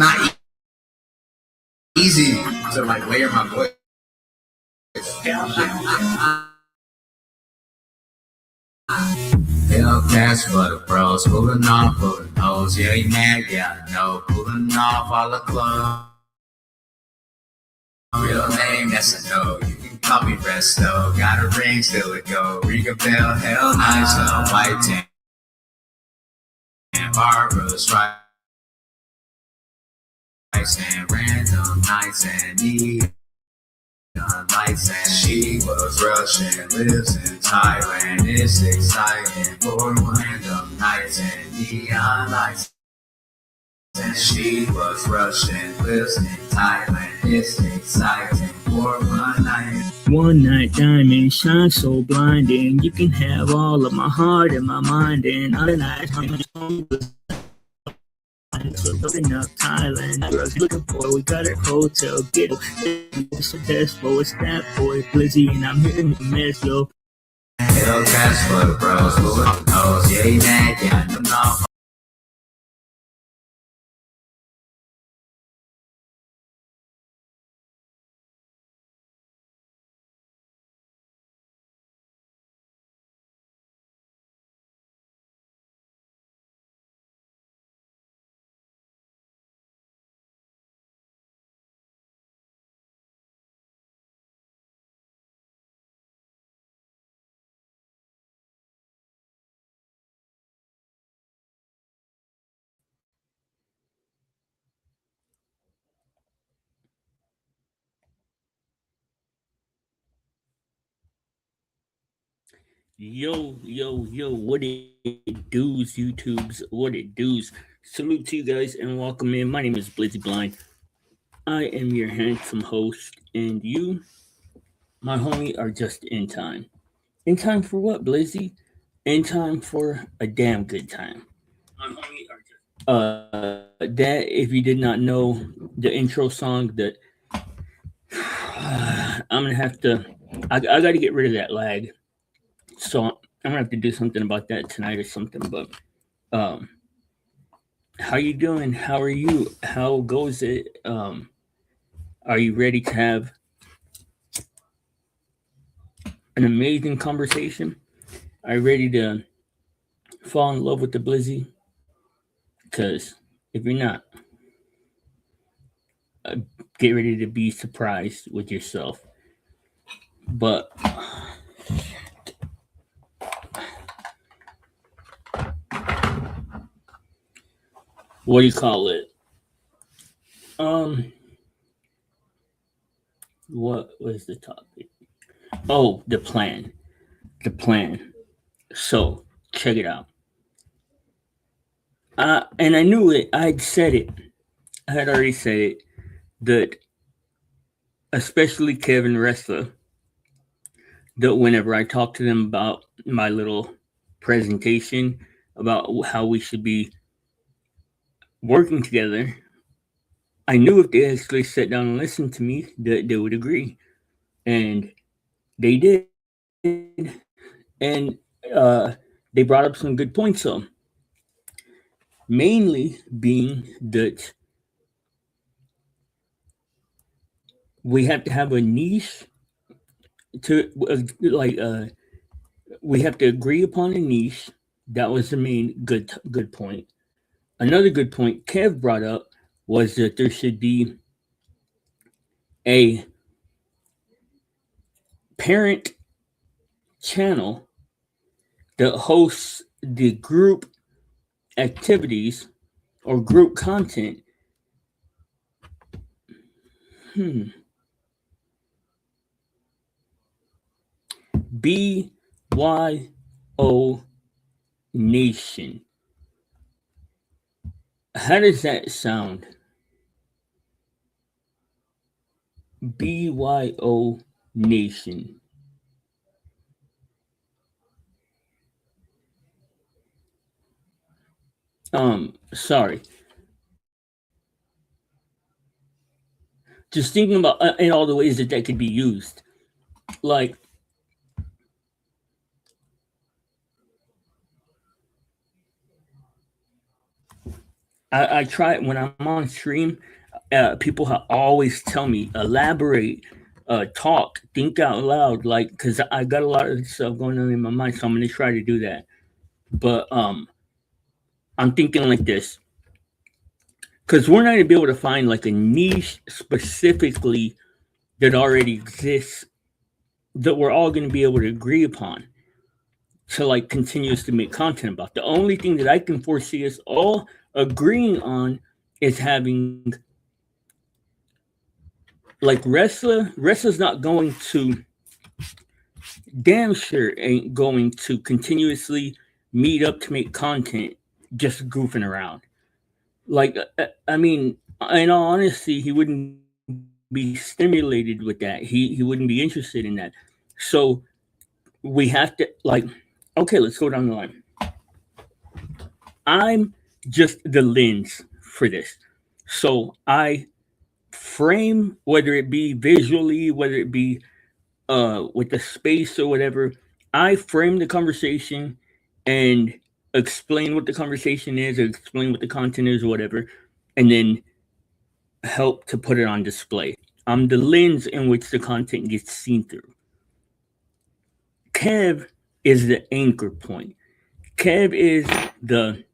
It's not easy to like layer my voice. Hellcats for the bros, pulling off for the nose. Yeah, he mad, yeah, I know. Pulling off all the club. Real name, that's a no. You can call me Resto. Got a ring, still a go. Ring a bell, hell nice. White tan. Barbara's right. And random nights and neon lights. And she was Russian, lives in Thailand. It's exciting for random nights and neon lights. And she was Russian, lives in Thailand. It's exciting for one night. One night diamond shine so blinding. You can have all of my heart and my mind. And all the night looking up Thailand, girls looking for. We got our hotel ghetto. So despo, it's that boy Blizzy, and I'm hitting the mess, yo. Hellcats for the bros, pulling off the nose. Yeah, he mad, yeah, I know. Yo, what it does, YouTubes, what it does. Salute to you guys and welcome in. My name is Blizzy Blind. I am your handsome host, and you, my homie, are just in time. In time for what, Blizzy? In time for a damn good time. My homie are just. That, if you did not know the intro song, that I'm gonna have to. I got to get rid of that lag. So I'm gonna have to do something about that tonight or something. But um, how you doing? How are you? How goes it? Are you ready to have an amazing conversation? Are you ready to fall in love with the Blizzy? Because if you're not, uh, get ready to be surprised with yourself. But what do you call it? Um, what was the topic? Oh, the plan. The plan. So check it out. And I knew it. I'd said it. I had already said it. That especially Kevin Ressa, that whenever I talk to them about my little presentation about how we should be working together, I knew if they actually sat down and listened to me, that they would agree, and they did. And they brought up some good points. So mainly being that we have to have a niche to we have to agree upon a niche. That was the main good point. Another good point Kev brought up was that there should be a parent channel that hosts the group activities or group content. Hmm. BYO Nation. How does that sound? BYO Nation. Sorry. Just thinking about in all the ways that that could be used. Like, I try when I'm on stream. People always tell me elaborate, talk, think out loud, like because I got a lot of stuff going on in my mind, so I'm gonna try to do that. But I'm thinking like this because we're not gonna be able to find like a niche specifically that already exists that we're all gonna be able to agree upon to like continues to make content about. The only thing that I can foresee us all agreeing on is having like wrestler's not going to damn sure ain't going to continuously meet up to make content just goofing around. Like I mean, in all honesty, he wouldn't be stimulated with that. He wouldn't be interested in that. So we have to like okay, let's go down the line. I'm just the lens for this. So I frame, whether it be visually, whether it be with the space or whatever, I frame the conversation and explain what the conversation is, or explain what the content is, or whatever, and then help to put it on display. I'm the lens in which the content gets seen through. Kev is the anchor point. Kev is the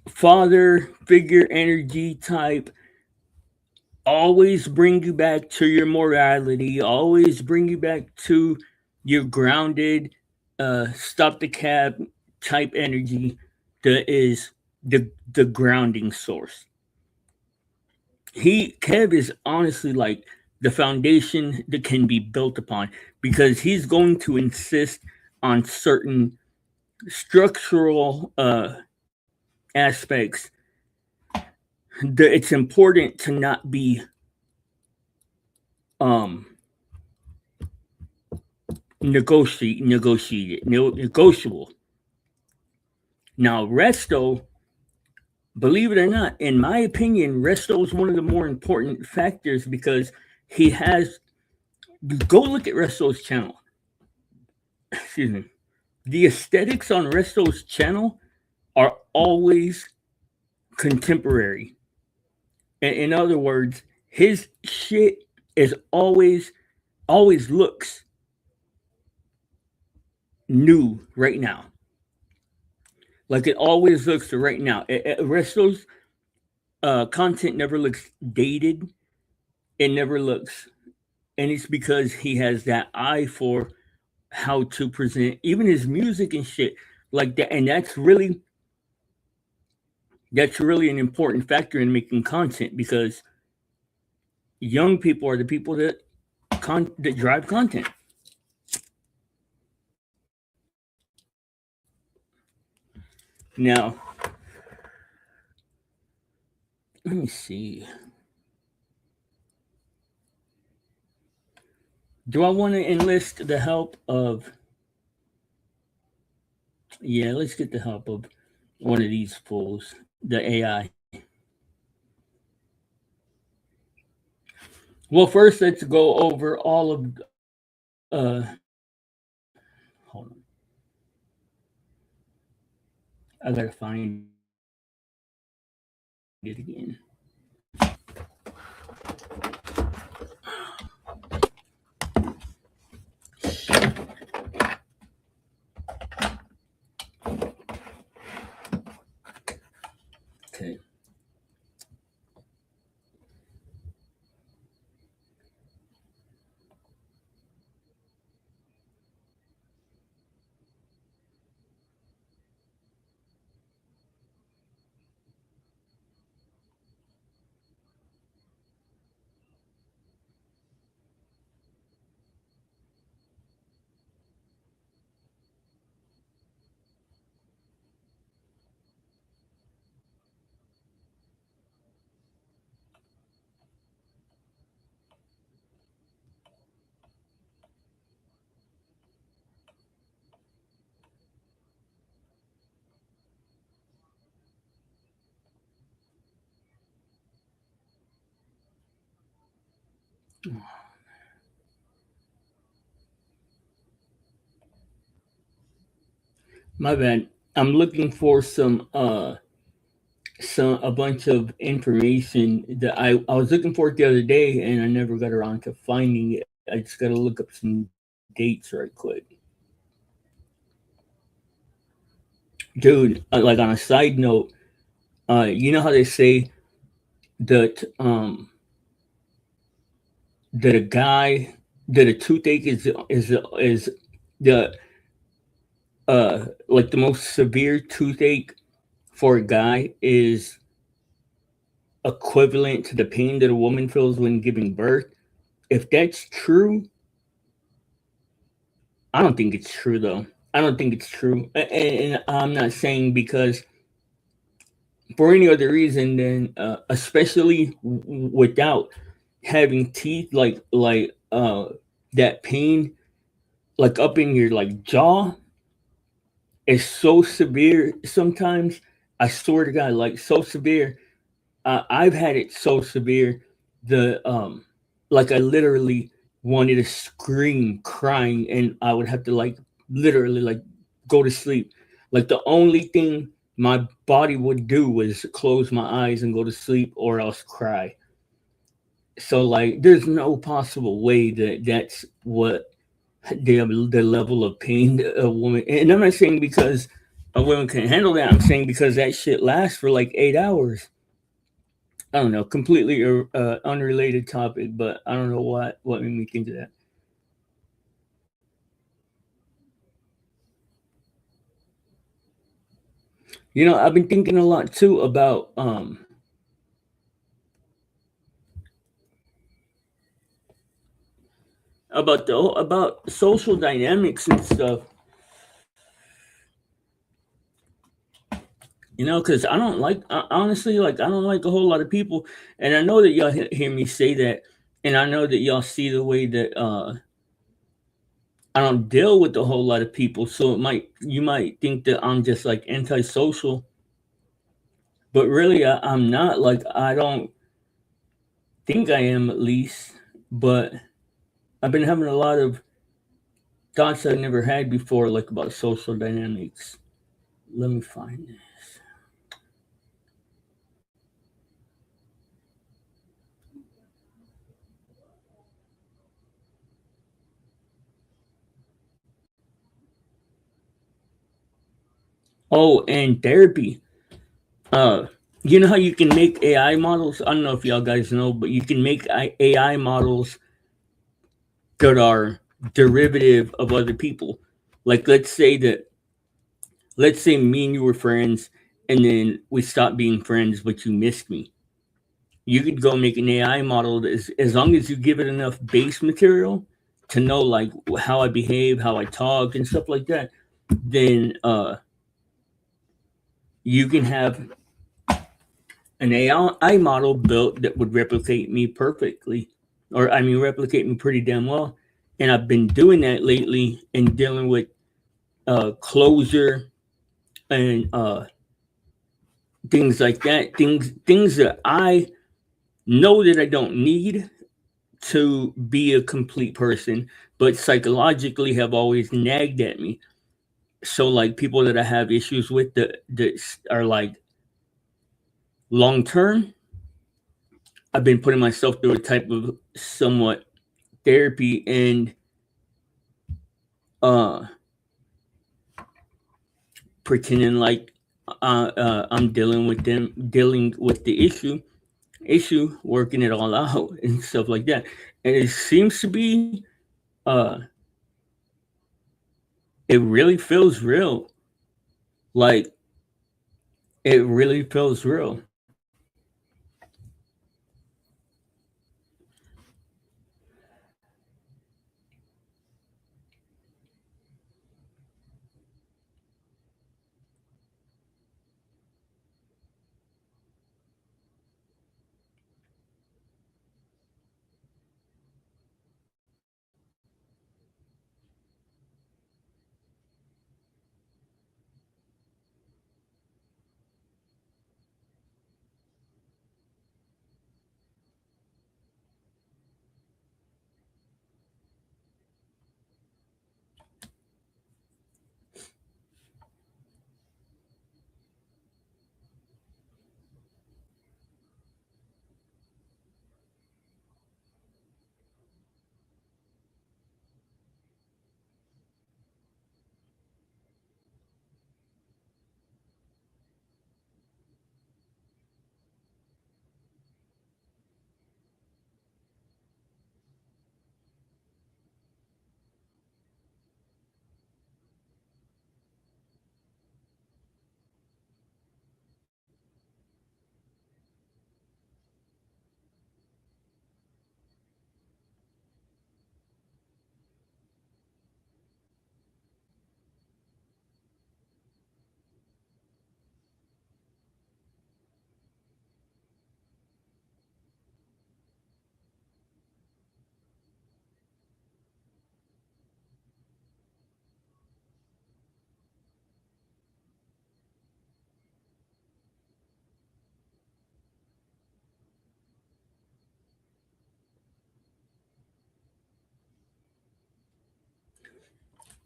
father figure energy type, always bring you back to your morality, always bring you back to your grounded, stop the cab type energy that is the grounding source. Kev is honestly like the foundation that can be built upon because he's going to insist on certain structural aspects that it's important to not be um negotiable. Now, Resto, believe it or not, in my opinion, Resto is one of the more important factors because he has. Go look at Resto's channel. Excuse me. The aesthetics on Resto's channel are always contemporary. In other words, his shit is always looks new right now. Like it always looks to right now. Resto's content never looks dated. It never looks, and it's because he has that eye for how to present even his music and shit like that. And that's really an important factor in making content because young people are the people that drive content. Now, let me see. Do I want to enlist the help of? Yeah, let's get the help of one of these fools, the AI. Well, first let's go over all of. Hold on, I gotta find it again. Okay. My bad. I'm looking for some. a bunch of information that I was looking for it the other day, and I never got around to finding it. I just got to look up some dates right quick. Dude, like on a side note, you know how they say that that a guy that a toothache is the like the most severe toothache for a guy is equivalent to the pain that a woman feels when giving birth. If that's true, I don't think it's true though. I don't think it's true, and I'm not saying because for any other reason than especially without having teeth that pain like up in your like jaw is so severe sometimes. I swear to God, like so severe. I've had it so severe, the like I literally wanted to scream, crying, and I would have to like literally like go to sleep. Like the only thing my body would do was close my eyes and go to sleep, or else cry. So like, there's no possible way that that's what the level of pain a woman. And I'm not saying because a woman can handle that. I'm saying because that shit lasts for like 8 hours. I don't know, completely unrelated topic, but I don't know what made me think of that. You know, I've been thinking a lot too about social dynamics and stuff. You know, because I don't like honestly, like I don't like a whole lot of people, and I know that y'all hear me say that, and I know that y'all see the way that I don't deal with a whole lot of people, so it might you might think that I'm just like antisocial, but really I'm not. Like I don't think I am at least, but I've been having a lot of thoughts I never had before, like about social dynamics. Let me find this. Oh, and therapy. Uh, you know how you can make AI models? I don't know if y'all guys know, but you can make AI models that are derivative of other people. Like let's say me and you were friends, and then we stopped being friends, but you missed me. You could go make an AI model that is, as long as you give it enough base material to know like how I behave, how I talk, and stuff like that. Then you can have an AI model built that would replicate me perfectly, or I mean, replicate me pretty damn well. And I've been doing that lately and dealing with closure and things like that. Things that I know that I don't need to be a complete person, but psychologically have always nagged at me. So like people that I have issues with that are like long term, I've been putting myself through a type of somewhat therapy and uh pretending like I'm dealing with the issue, working it all out and stuff like that. And it seems to be uh it really feels real. Like it really feels real.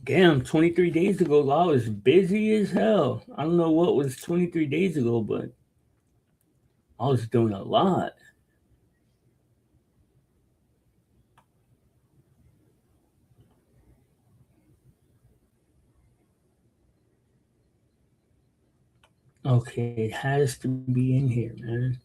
Damn, 23 days ago, I was busy as hell. I don't know what was 23 days ago, but I was doing a lot. Okay, it has to be in here, man.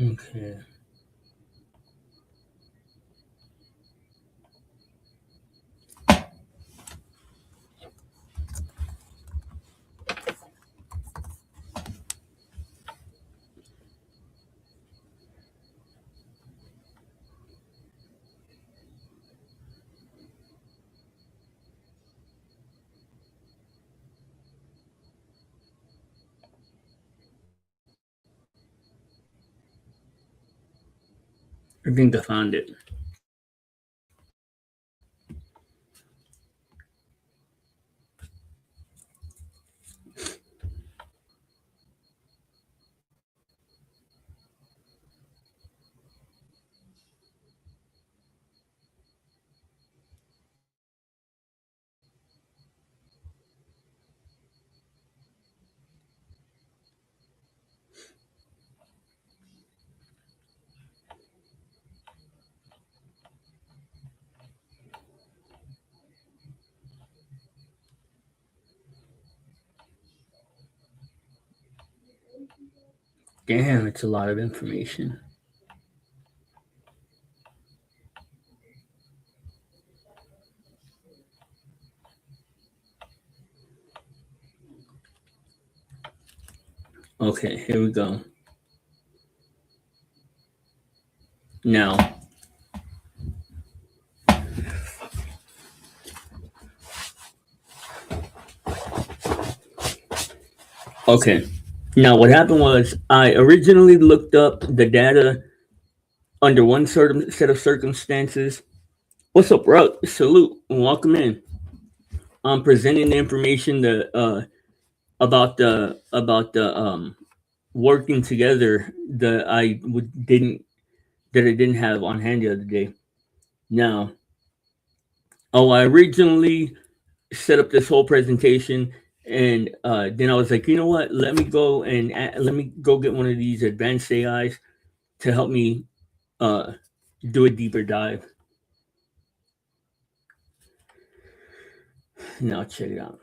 Okay. I think I found it. Damn, it's a lot of information. Okay, here we go. Now, okay. Now, what happened was I originally looked up the data under one certain set of circumstances. What's up, bro? Salute and welcome in. I'm presenting the information about the working together that I didn't have on hand the other day. Now, I originally set up this whole presentation, and then I was like, you know what? Let me go get one of these advanced AIs to help me uh, do a deeper dive. Now, check it out.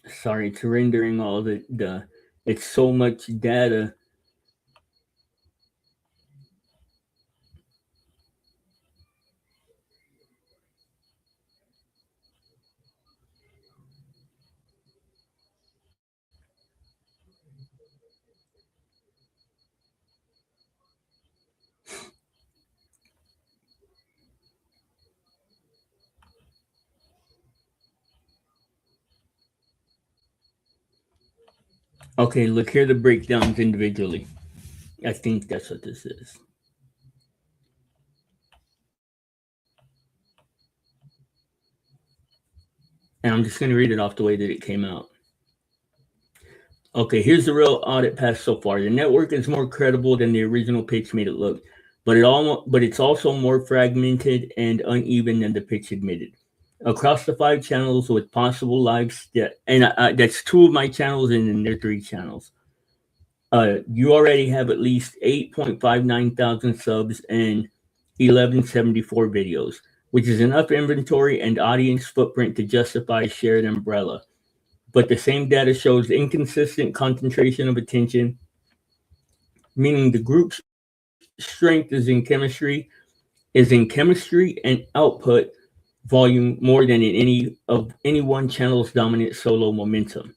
Sorry, it's rendering all the. It's so much data. Okay, look here, the breakdowns individually. I think that's what this is. And I'm just going to read it off the way that it came out. Okay, here's the real audit pass so far. The network is more credible than the original pitch made it look, but it's also more fragmented and uneven than the pitch admitted. Across the 5 channels with possible lives, and that's 2 of my channels, and then there are 3 channels. You already have at least 8.59 thousand subs and 1174 videos, which is enough inventory and audience footprint to justify a shared umbrella. But the same data shows inconsistent concentration of attention, meaning the group's strength is in chemistry and output volume more than in any one channel's dominant solo momentum.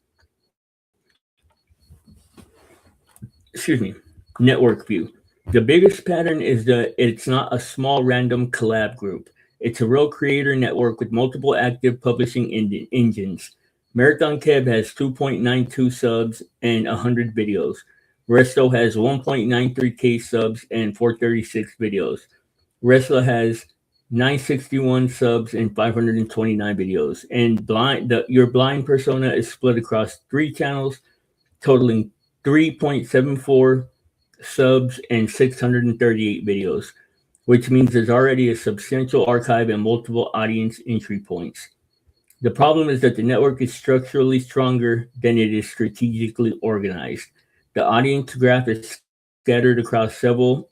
Excuse me. Network view. The biggest pattern is that it's not a small random collab group. It's a real creator network with multiple active publishing engines. Marathon Kev has 2.92 subs and 100 videos. Resto has 1.93k subs and 436 videos. Wrestler has 961 subs and 529 videos. And your blind persona is split across 3 channels, totaling 3.74 subs and 638 videos, which means there's already a substantial archive and multiple audience entry points. The problem is that the network is structurally stronger than it is strategically organized. The audience graph is scattered across several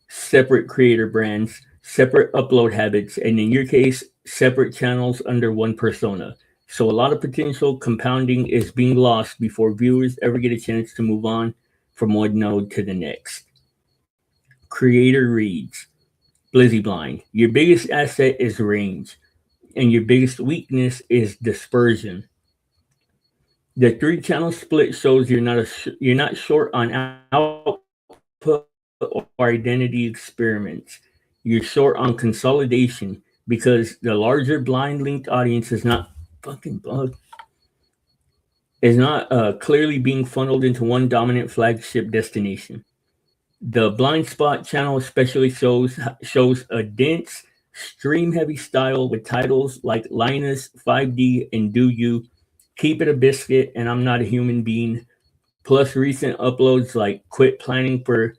separate creator brands, separate upload habits, and in your case, separate channels under one persona. So a lot of potential compounding is being lost before viewers ever get a chance to move on from one node to the next. Creator reads Blizzy Blind. Your biggest asset is range, and your biggest weakness is dispersion. The 3 channel split shows you're not short on output or identity experiments. You're short on consolidation because the larger blind linked audience is not clearly being funneled into one dominant flagship destination. The blind spot channel especially shows a dense, stream heavy style with titles like Linus, 5D, and Do You, Keep It a Biscuit, and I'm Not a Human Being, plus recent uploads like Quit Planning for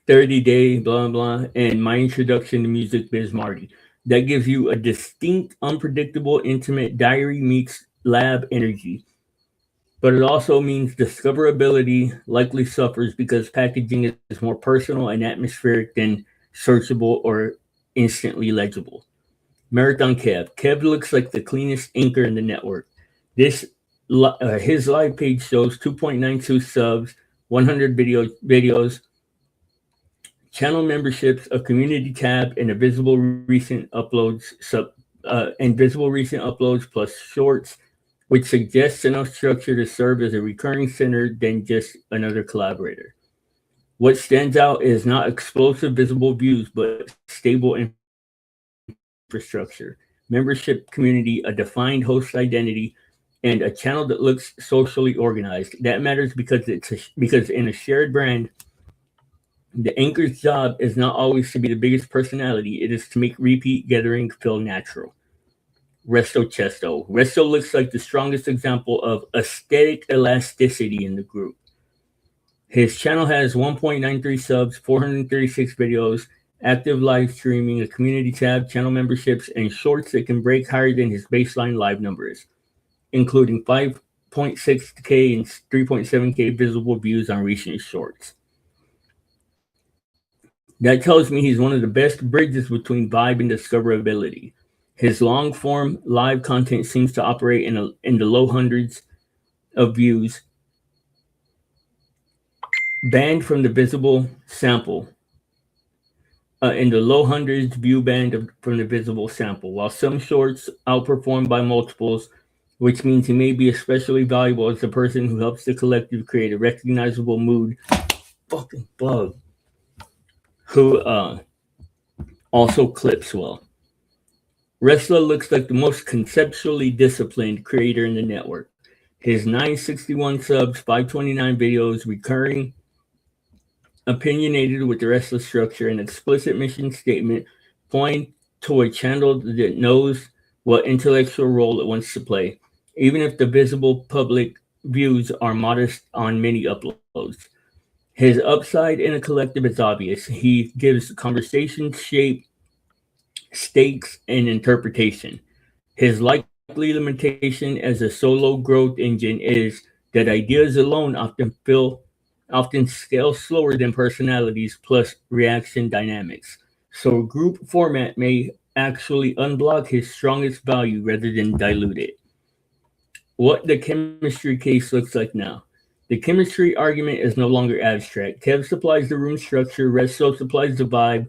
30 Day, blah, blah, and My Introduction to Music Biz Marty. That gives you a distinct, unpredictable, intimate diary meets lab energy. But it also means discoverability likely suffers because packaging is more personal and atmospheric than searchable or instantly legible. Marathon Kev. Kev looks like the cleanest anchor in the network. His live page shows 2.92 subs, 100 videos, channel memberships, a community tab, and a visible recent uploads plus shorts, which suggests enough structure to serve as a recurring center than just another collaborator. What stands out is not explosive visible views, but stable infrastructure, membership community, a defined host identity, and a channel that looks socially organized. That matters because in a shared brand, the anchor's job is not always to be the biggest personality, it is to make repeat gathering feel natural. Resto Chesto. Resto looks like the strongest example of aesthetic elasticity in the group. His channel has 1.93 subs, 436 videos, active live streaming, a community tab, channel memberships, and shorts that can break higher than his baseline live numbers, including 5.6k and 3.7k visible views on recent shorts. That tells me he's one of the best bridges between vibe and discoverability. His long form live content seems to operate in the low hundreds of views, banned from the visible sample, in the low hundreds view band from the visible sample, while some shorts outperform by multiples, which means he may be especially valuable as the person who helps the collective create a recognizable mood. Fucking bug. Who also clips well. Wrestler looks like the most conceptually disciplined creator in the network. His 961 subs, 529 videos, recurring, opinionated with the Wrestler structure, and explicit mission statement point to a channel that knows what intellectual role it wants to play, even if the visible public views are modest on many uploads. His upside in a collective is obvious. He gives conversations shape, stakes, and interpretation. His likely limitation as a solo growth engine is that ideas alone often scale slower than personalities plus reaction dynamics. So a group format may actually unblock his strongest value rather than dilute it. What the chemistry case looks like now. The chemistry argument is no longer abstract. Kev supplies the room structure, Resto supplies the vibe,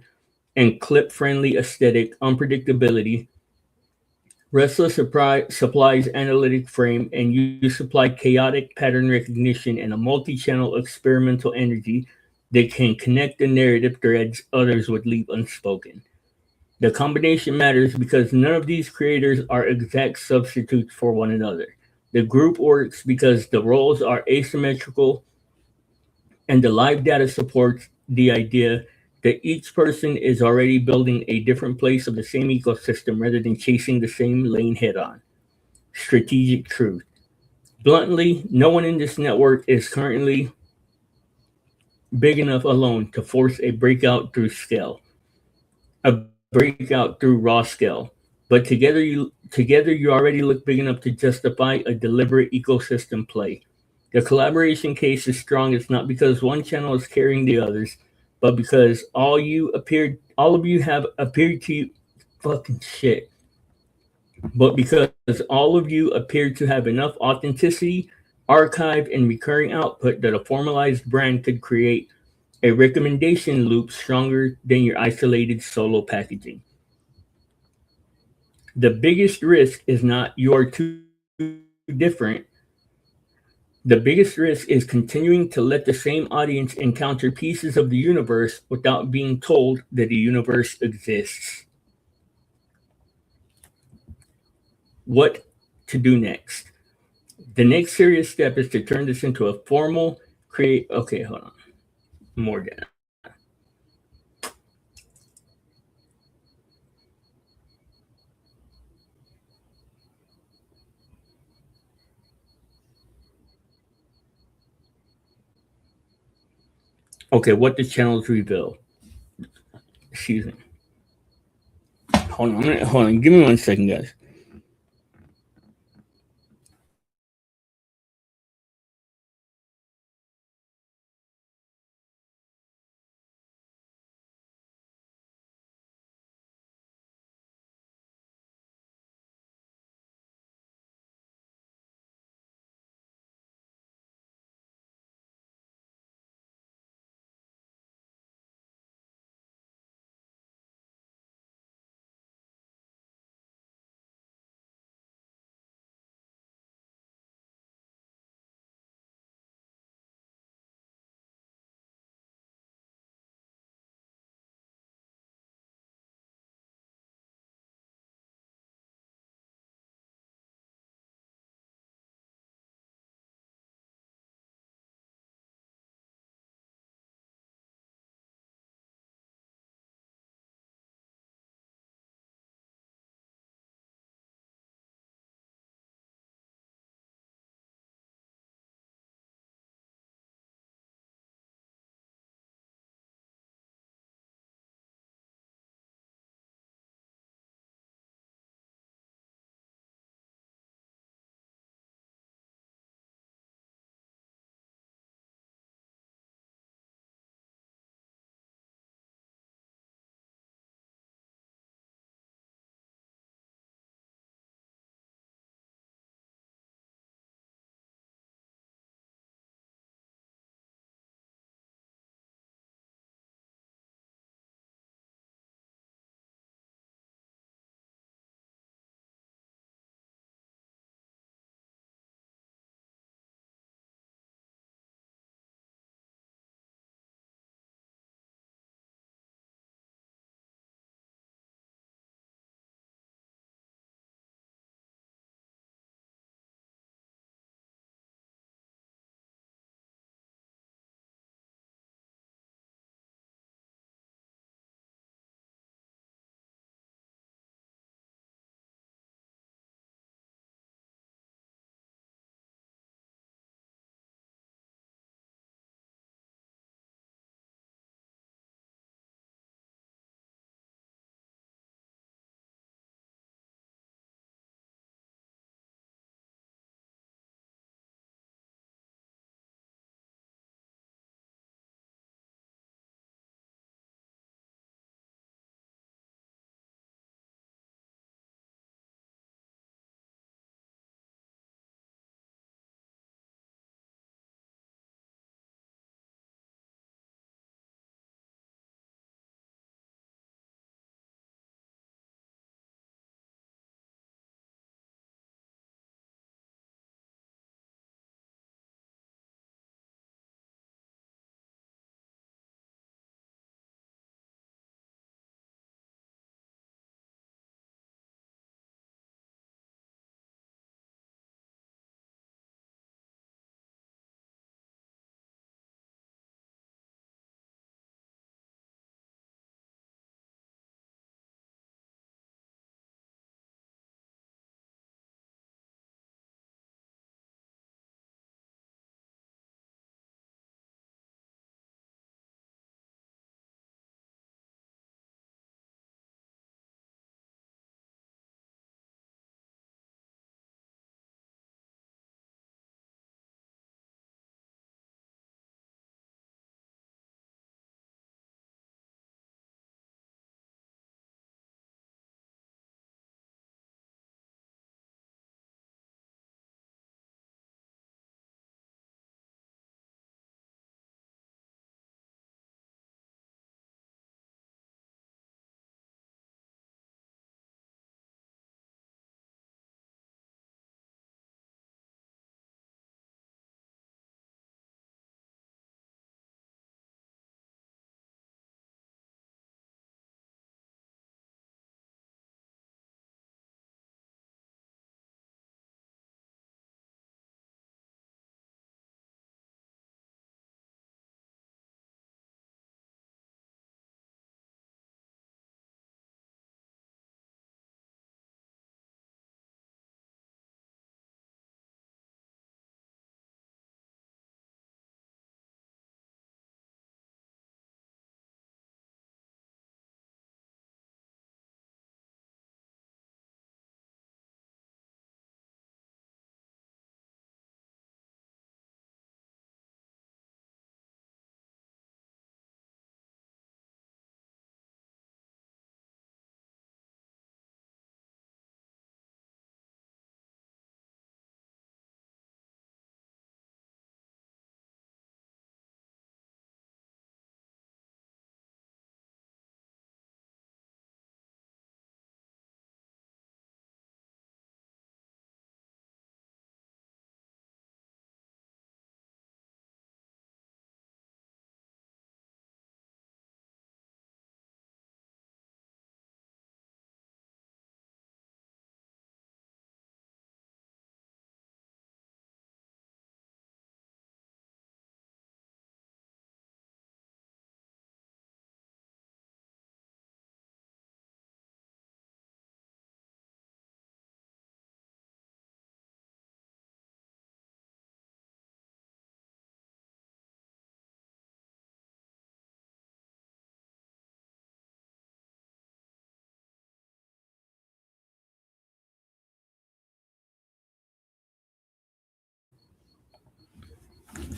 and clip friendly aesthetic, unpredictability. Restless supplies analytic frame, and you supply chaotic pattern recognition and a multi-channel experimental energy that can connect the narrative threads others would leave unspoken. The combination matters because none of these creators are exact substitutes for one another. The group works because the roles are asymmetrical, and the live data supports the idea that each person is already building a different place of the same ecosystem rather than chasing the same lane head on. Strategic truth. Bluntly, no one in this network is currently big enough alone to force a breakout through scale, a breakout through raw scale. But together you already look big enough to justify a deliberate ecosystem play. The collaboration case is strongest not because one channel is carrying the others, but because all of you have appeared to fucking shit. But because all of you appear to have enough authenticity, archive, and recurring output that a formalized brand could create a recommendation loop stronger than your isolated solo packaging. The biggest risk is not you are too different. The biggest risk is continuing to let the same audience encounter pieces of the universe without being told that the universe exists. What to do next? The next serious step is to turn this into a formal create. Okay, hold on. More data. Okay, what the channels reveal. Excuse me. Hold on. Give me 1 second, guys.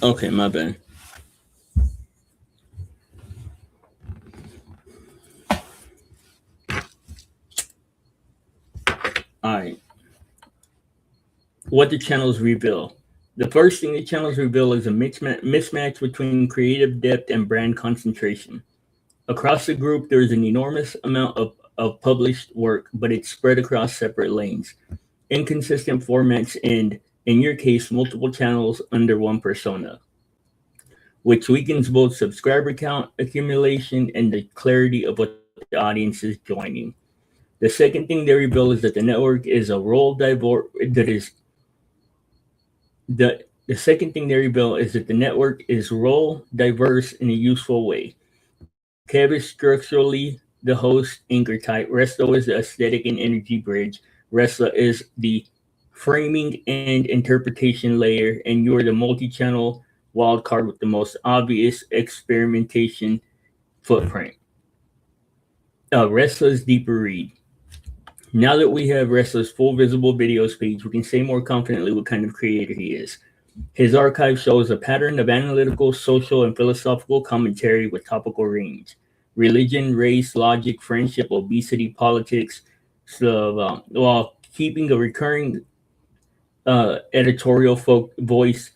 Okay, my bad. All right. What the channels reveal. The first thing the channels reveal is a mismatch between creative depth and brand concentration. Across the group, there is an enormous amount of published work, but it's spread across separate lanes, inconsistent formats, and, in your case, multiple channels under one persona, which weakens both subscriber count accumulation and the clarity of what the audience is joining. The second thing they reveal is that the network is a role that is the second thing they reveal is that the network is role diverse in a useful way. Kev is structurally the host anchor type. Resto is the aesthetic and energy bridge. Resta is the framing and interpretation layer, and you're the multi-channel wildcard with the most obvious experimentation footprint. Wrestler's deeper read. Now that we have Wrestler's full visible videos page, we can say more confidently what kind of creator he is. His archive shows a pattern of analytical, social, and philosophical commentary with topical range. Religion, race, logic, friendship, obesity, politics, while keeping a recurring uh, editorial voice,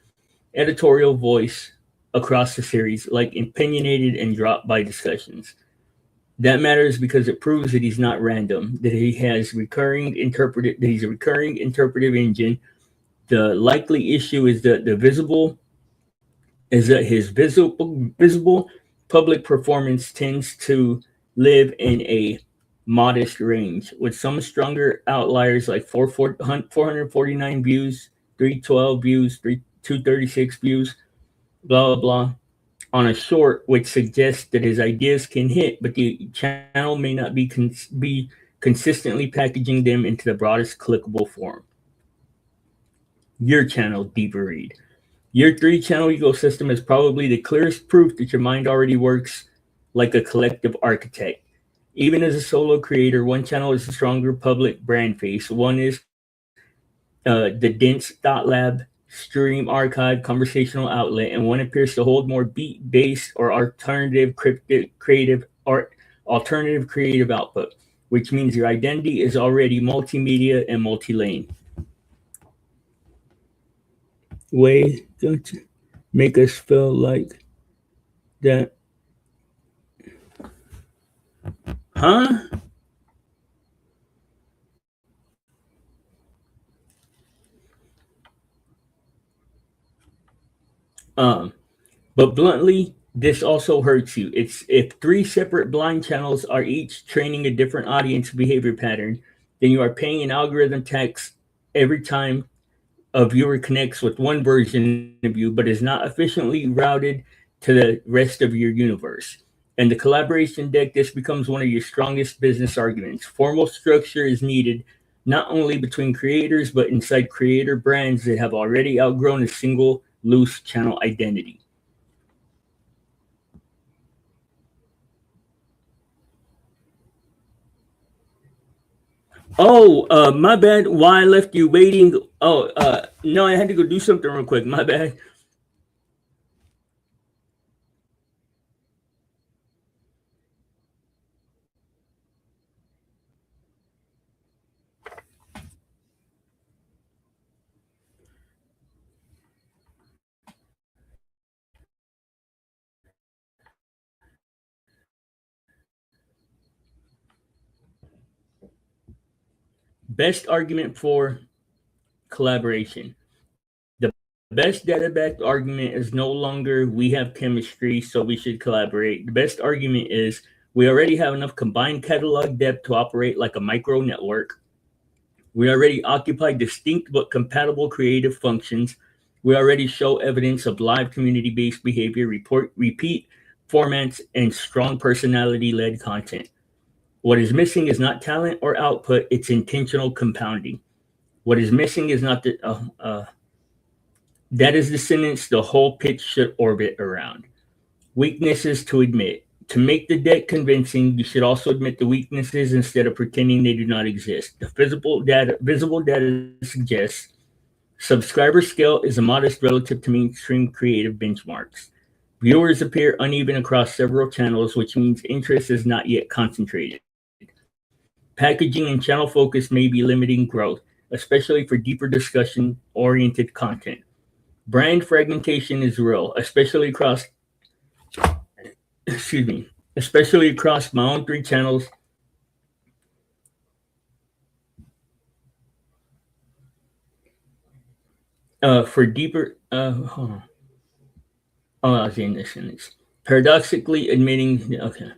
editorial voice across the series, like opinionated and dropped by discussions. That matters because it proves that he's not random, that that he's a recurring interpretive engine. The likely issue is that his visible public performance tends to live in a modest range, with some stronger outliers like 449 views, 312 views, 236 views, blah blah blah, on a short, which suggests that his ideas can hit, but the channel may not be consistently packaging them into the broadest clickable form. Your channel, Deeper Read. Your three channel ecosystem is probably the clearest proof that your mind already works like a collective architect. Even as a solo creator, one channel is a stronger public brand face. One is the dense.lab stream archive conversational outlet, and one appears to hold more beat based or alternative creative output, which means your identity is already multimedia and multi-lane. Way don't make us feel like that, huh? Um, but bluntly, this also hurts you. It's if three separate blind channels are each training a different audience behavior pattern, then you are paying an algorithm tax every time a viewer connects with one version of you, but is not efficiently routed to the rest of your universe. And the collaboration deck, this becomes one of your strongest business arguments. Formal structure is needed not only between creators, but inside creator brands that have already outgrown a single loose channel identity. Oh, my bad. Why I left you waiting? Oh, no, I had to go do something real quick. My bad. Best argument for collaboration. The best data backed argument is no longer we have chemistry, so we should collaborate. The best argument is we already have enough combined catalog depth to operate like a micro network. We already occupy distinct but compatible creative functions. We already show evidence of live community based behavior, repeat formats, and strong personality led content. What is missing is not talent or output, it's intentional compounding. What is missing is not the that is the sentence the whole pitch should orbit around. Weaknesses to admit. To make the deck convincing, you should also admit the weaknesses instead of pretending they do not exist. The visible data suggests Subscriber scale is a modest relative to mainstream creative benchmarks. Viewers appear uneven across several channels, which means interest is not yet concentrated. Packaging and channel focus may be limiting growth, especially for deeper discussion oriented content. Brand fragmentation is real, especially across excuse me, especially across my own three channels. For deeper, hold on. Oh, I was in this sentence. Paradoxically admitting, okay.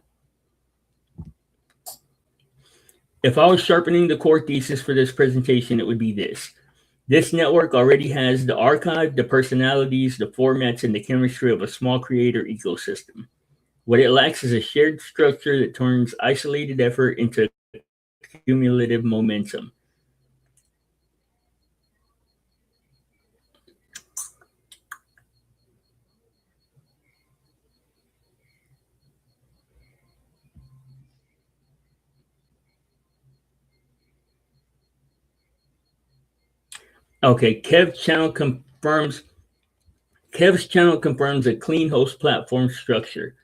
If I was sharpening the core thesis for this presentation, it would be this. This network already has the archive, the personalities, the formats, and the chemistry of a small creator ecosystem. What it lacks is a shared structure that turns isolated effort into cumulative momentum. Okay, Kev's channel confirms a clean host platform structure.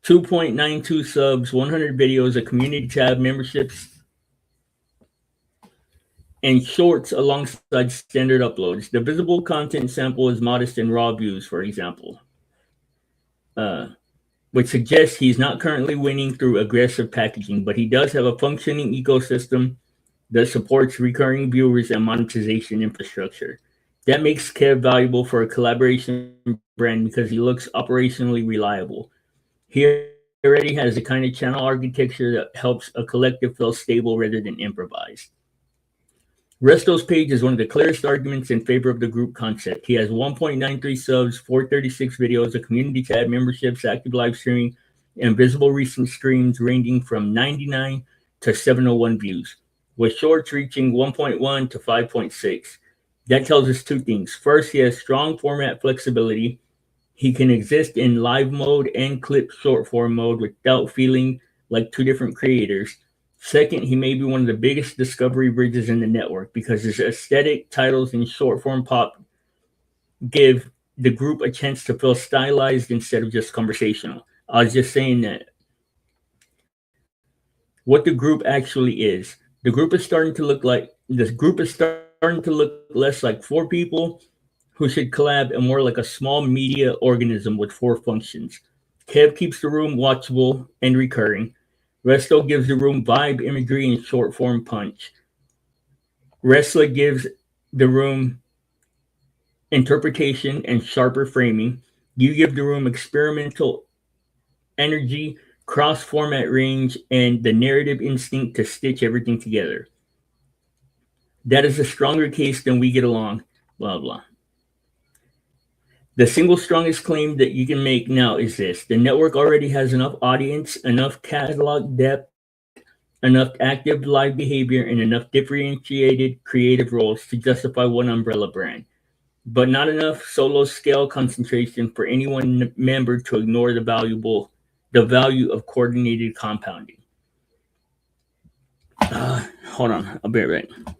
2.92 subs, 100 videos, a community tab, memberships, and shorts alongside standard uploads. The visible content sample is modest in raw views, for example, uh, which suggests he's not currently winning through aggressive packaging, but he does have a functioning ecosystem that supports recurring viewers and monetization infrastructure. That makes Kev valuable for a collaboration brand because he looks operationally reliable. He already has the kind of channel architecture that helps a collective feel stable rather than improvised. Resto's page is one of the clearest arguments in favor of the group concept. He has 1.93 subs, 436 videos, a community tab, memberships, active live streaming, and visible recent streams ranging from 99 to 701 views, with shorts reaching 1.1 to 5.6. That tells us two things. First, he has strong format flexibility. He can exist in live mode and clip short form mode without feeling like two different creators. Second, he may be one of the biggest discovery bridges in the network because his aesthetic, titles, and short form pop give the group a chance to feel stylized instead of just conversational. I was just saying that what the group actually is. The group is starting to look like this group is starting to look less like four people who should collab and more like a small media organism with four functions. Kev keeps the room watchable and recurring. Resto gives the room vibe, imagery, and short form punch. Wrestler gives the room interpretation and sharper framing. You give the room experimental energy, cross format range, and the narrative instinct to stitch everything together. That is a stronger case than we get along. Blah, blah. The single strongest claim that you can make now is this: the network already has enough audience, enough catalog depth, enough active live behavior, and enough differentiated creative roles to justify one umbrella brand, but not enough solo scale concentration for any one member to ignore the value of coordinated compounding. Hold on, I'll be right back.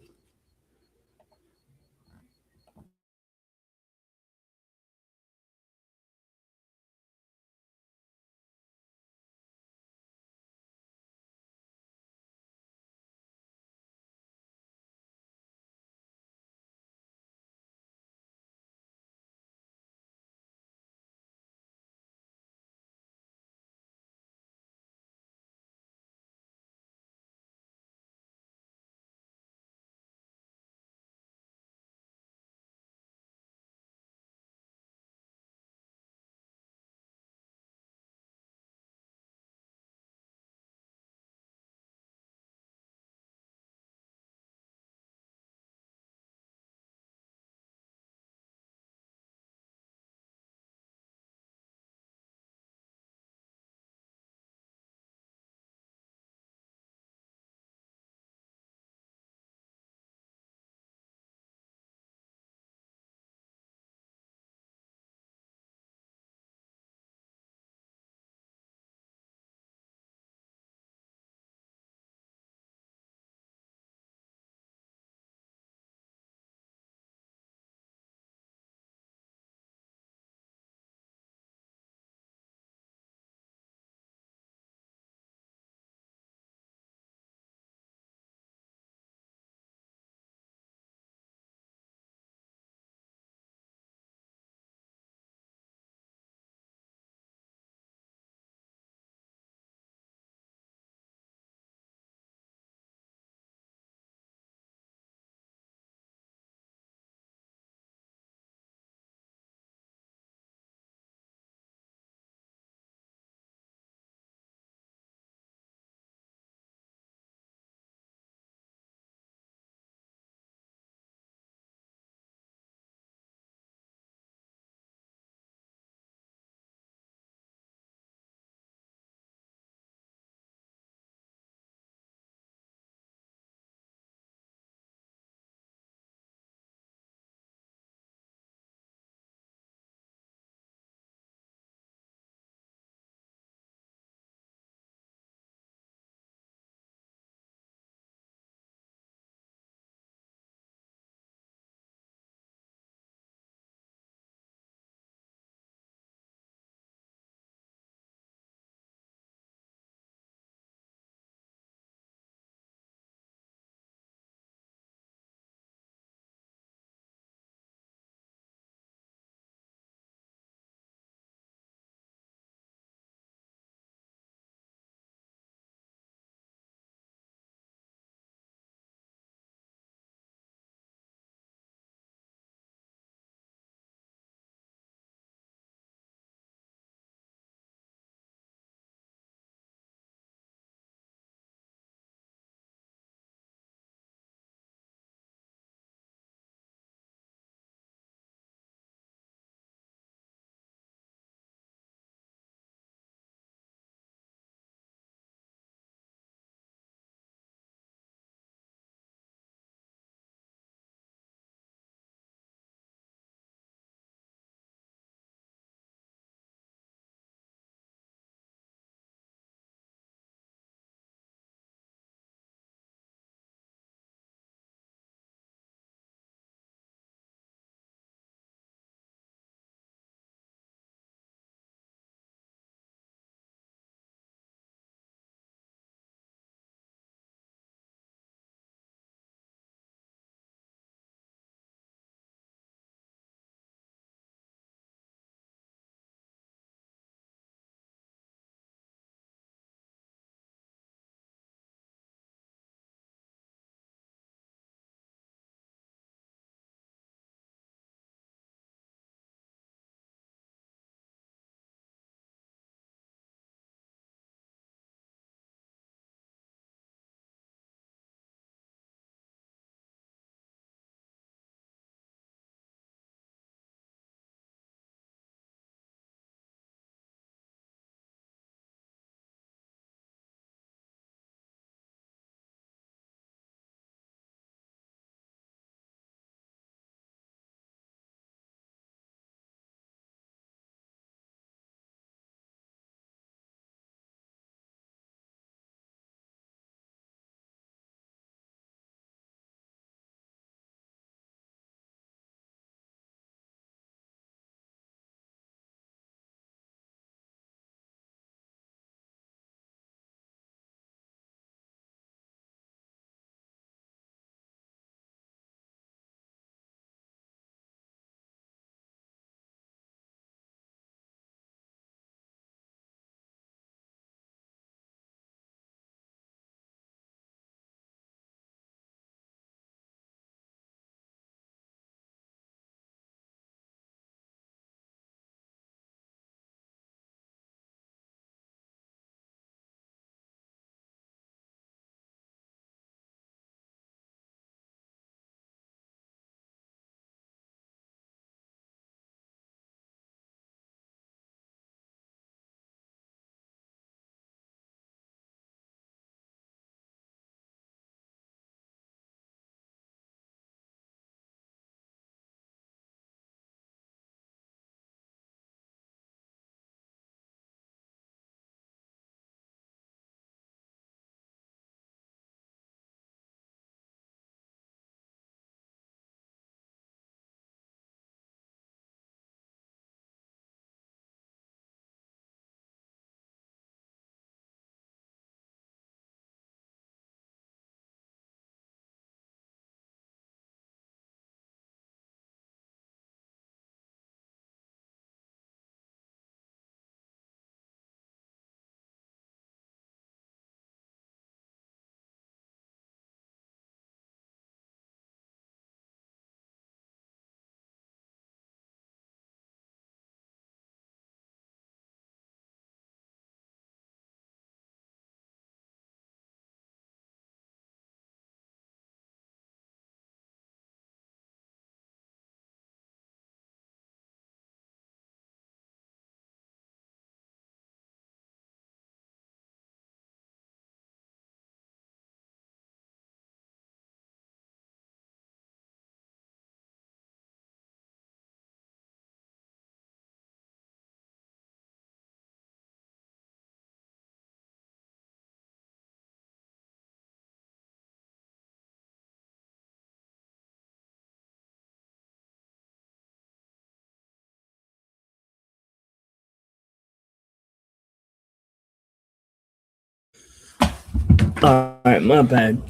All right, my bad.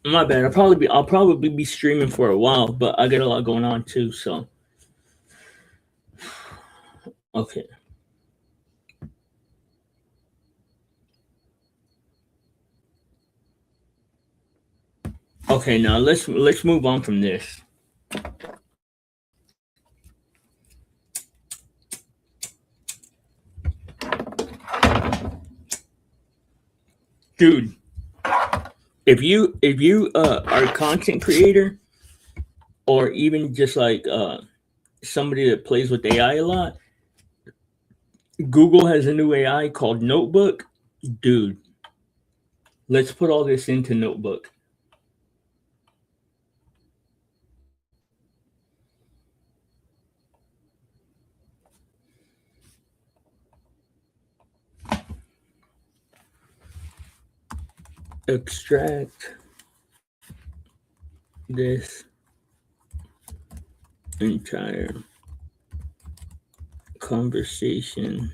My bad. I'll probably be streaming for a while, but I got a lot going on too. So okay. Okay, now let's move on from this. Dude, if you are a content creator or even just like somebody that plays with AI a lot, Google has a new AI called Notebook. Dude, let's put all this into Notebook. Extract this entire conversation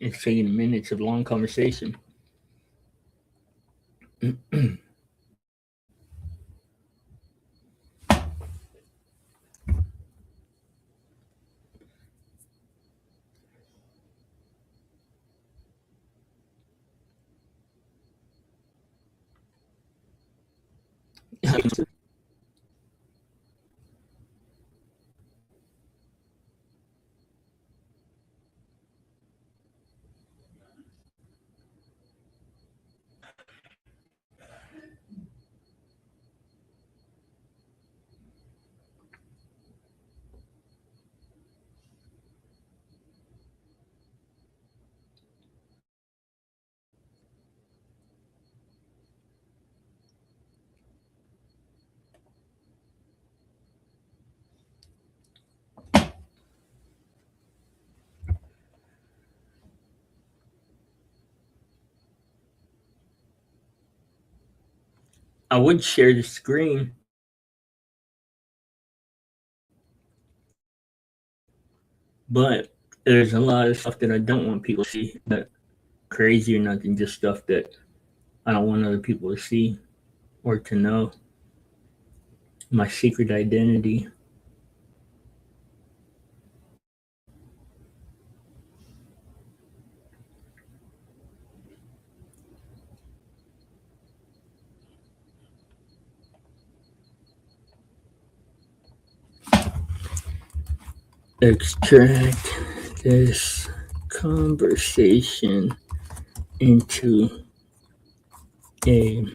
and taking minutes of long conversation. I would share the screen, but there's a lot of stuff that I don't want people to see. That crazy or nothing, just stuff that I don't want other people to see or to know. My secret identity. Extract this conversation into a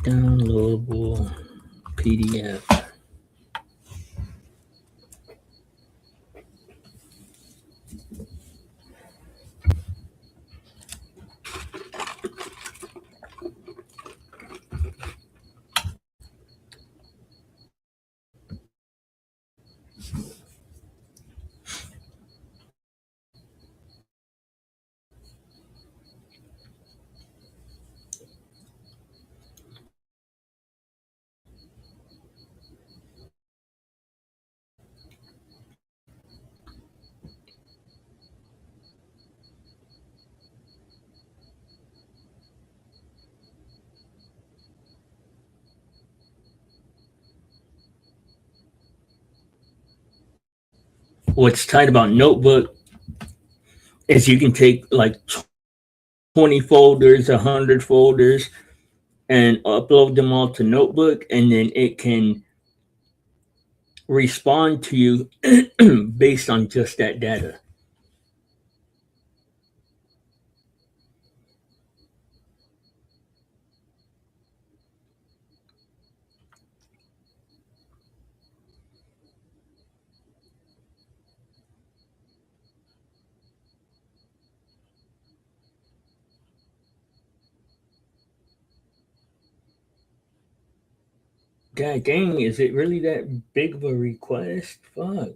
downloadable PDF. What's tight about Notebook is you can take like 20 folders, 100 folders, and upload them all to Notebook, and then it can respond to you based on just that data. God dang, is it really that big of a request? Fuck.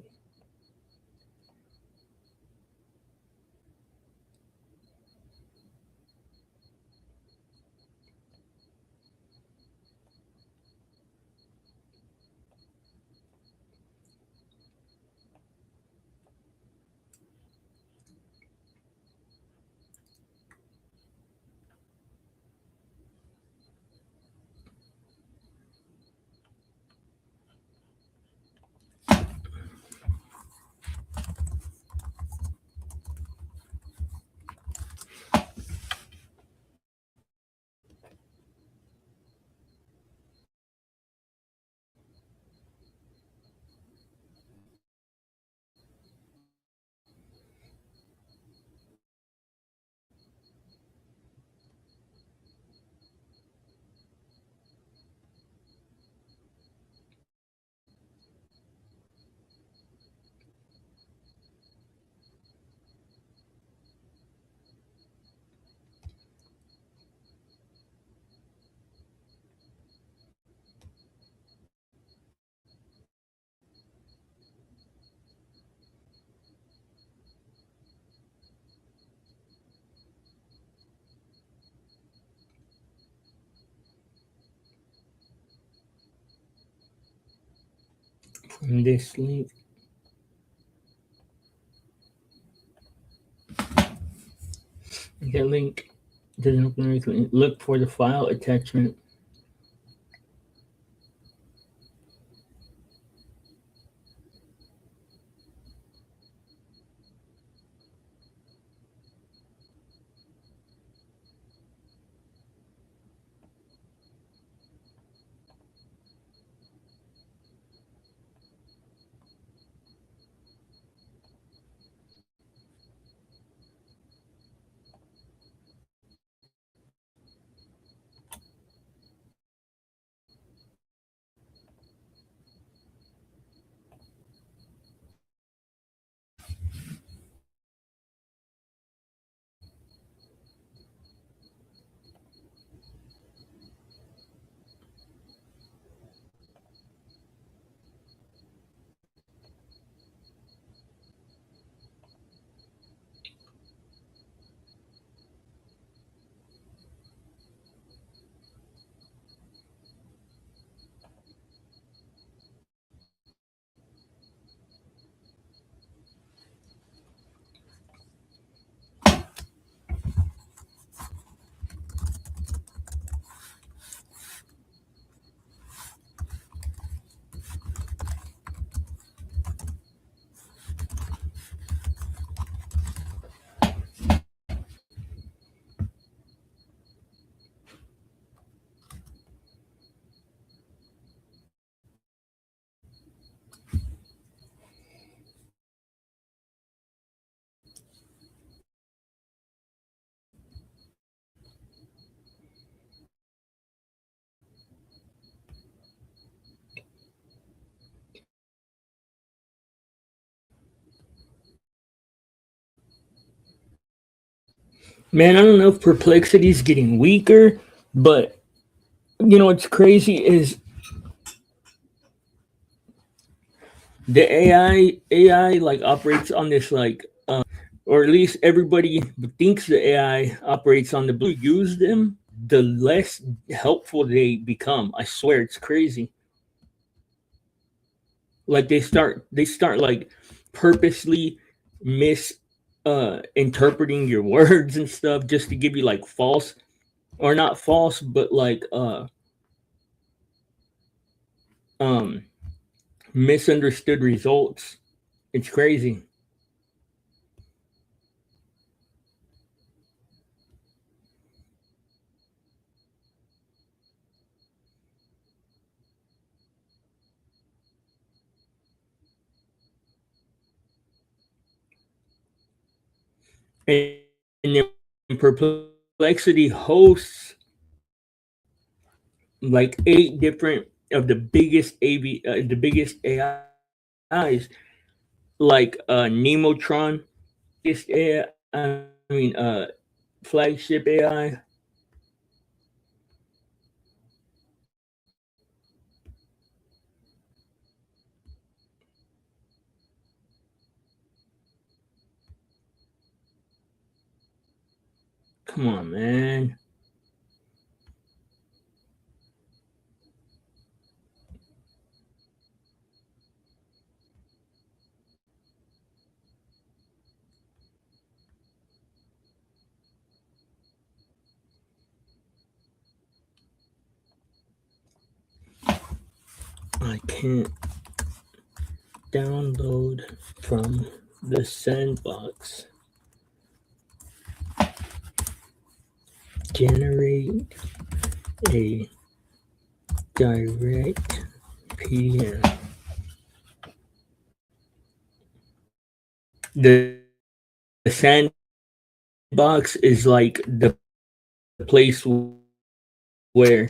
From this link, that link doesn't open everything. Look for the file attachment. Man, I don't know if perplexity is getting weaker, but what's crazy is the AI like operates on this like or at least everybody thinks the AI operates on the blue. Use them, the less helpful they become. I swear it's crazy. Like they start like purposely mis interpreting your words and stuff just to give you like false or not false but like um misunderstood results. It's crazy. And then Perplexity hosts like 8 different of the biggest AIs, like Nemotron, biggest AI, flagship AI. Come on, man. I can't download from the sandbox. Generate a direct PM. The sandbox is like the place where,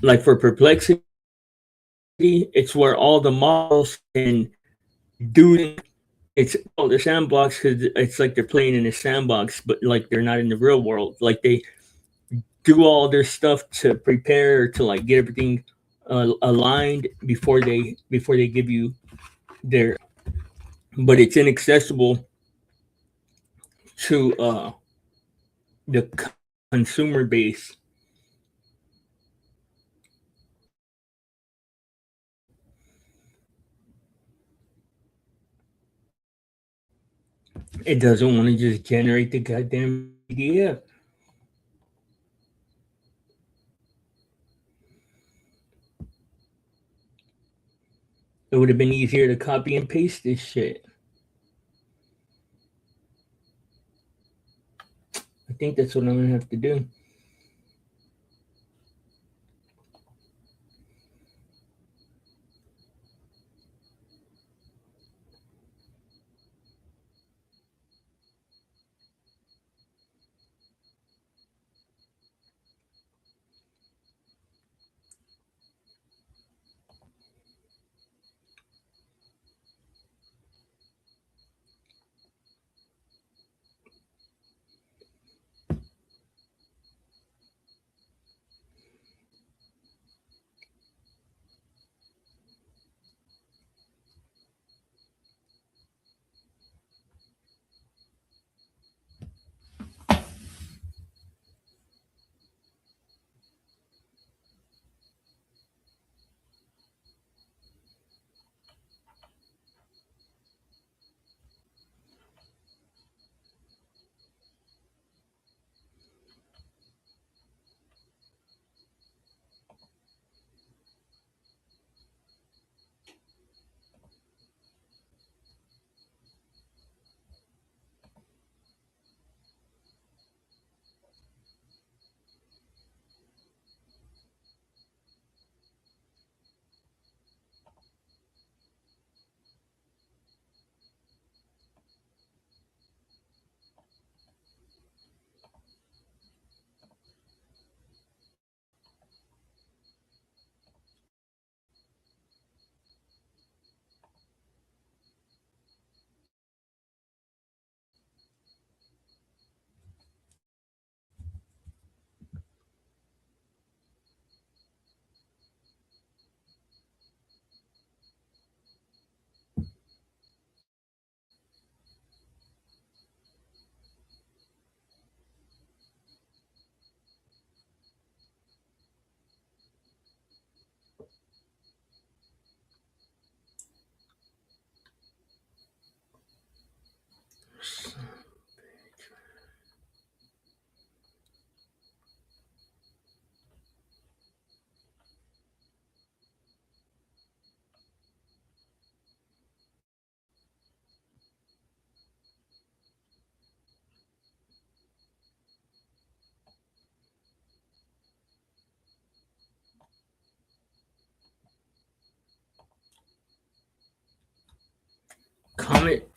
like for Perplexity, it's where all the models can do. It's called the sandbox because it's like they're playing in a sandbox, but like they're not in the real world. Like they do all their stuff to prepare to like get everything aligned before they give you their. But it's inaccessible to the consumer base. It doesn't want to just generate the goddamn PDF. It would have been easier to copy and paste this shit. I think that's what I'm gonna have to do.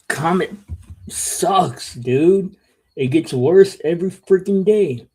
Comet sucks, dude. It gets worse every freaking day.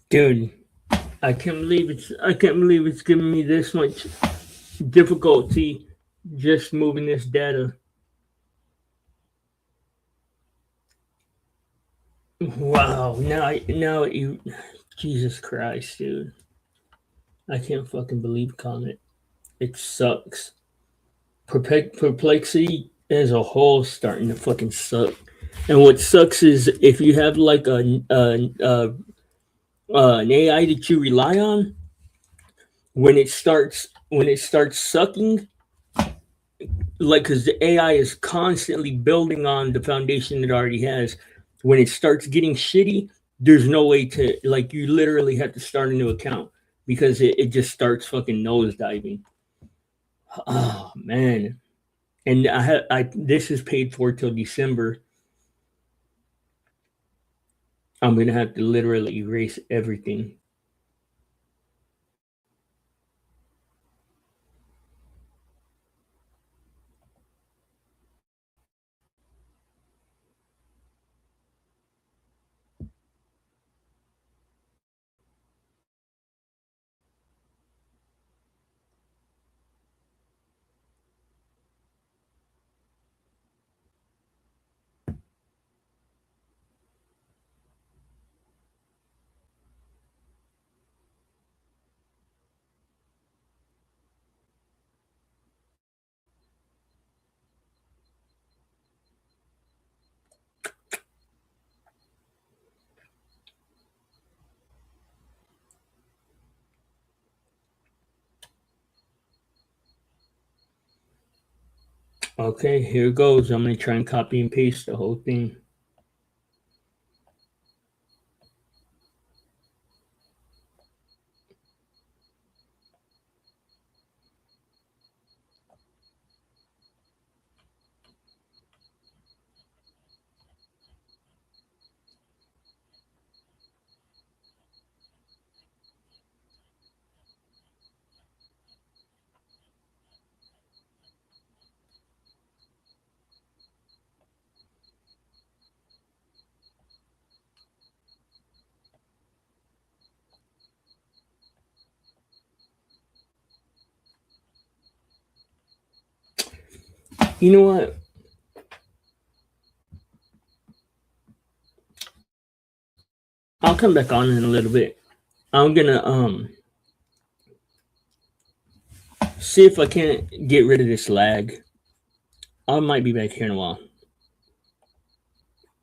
Dude, I can't believe it's giving me this much difficulty just moving this data. Wow, now you Jesus Christ, dude. I can't fucking believe Comet. It sucks. Perplexity as a whole is starting to fucking suck. And what sucks is if you have like an AI that you rely on, when it starts sucking, like because the AI is constantly building on the foundation it already has. When it starts getting shitty, there's no way to like you literally have to start a new account because it just starts fucking nosediving. Oh man. And I this is paid for till December. I'm gonna have to literally erase everything. Okay, here goes. I'm going to try and copy and paste the whole thing. You know what? I'll come back on in a little bit. I'm gonna see if I can't get rid of this lag. I might be back here in a while.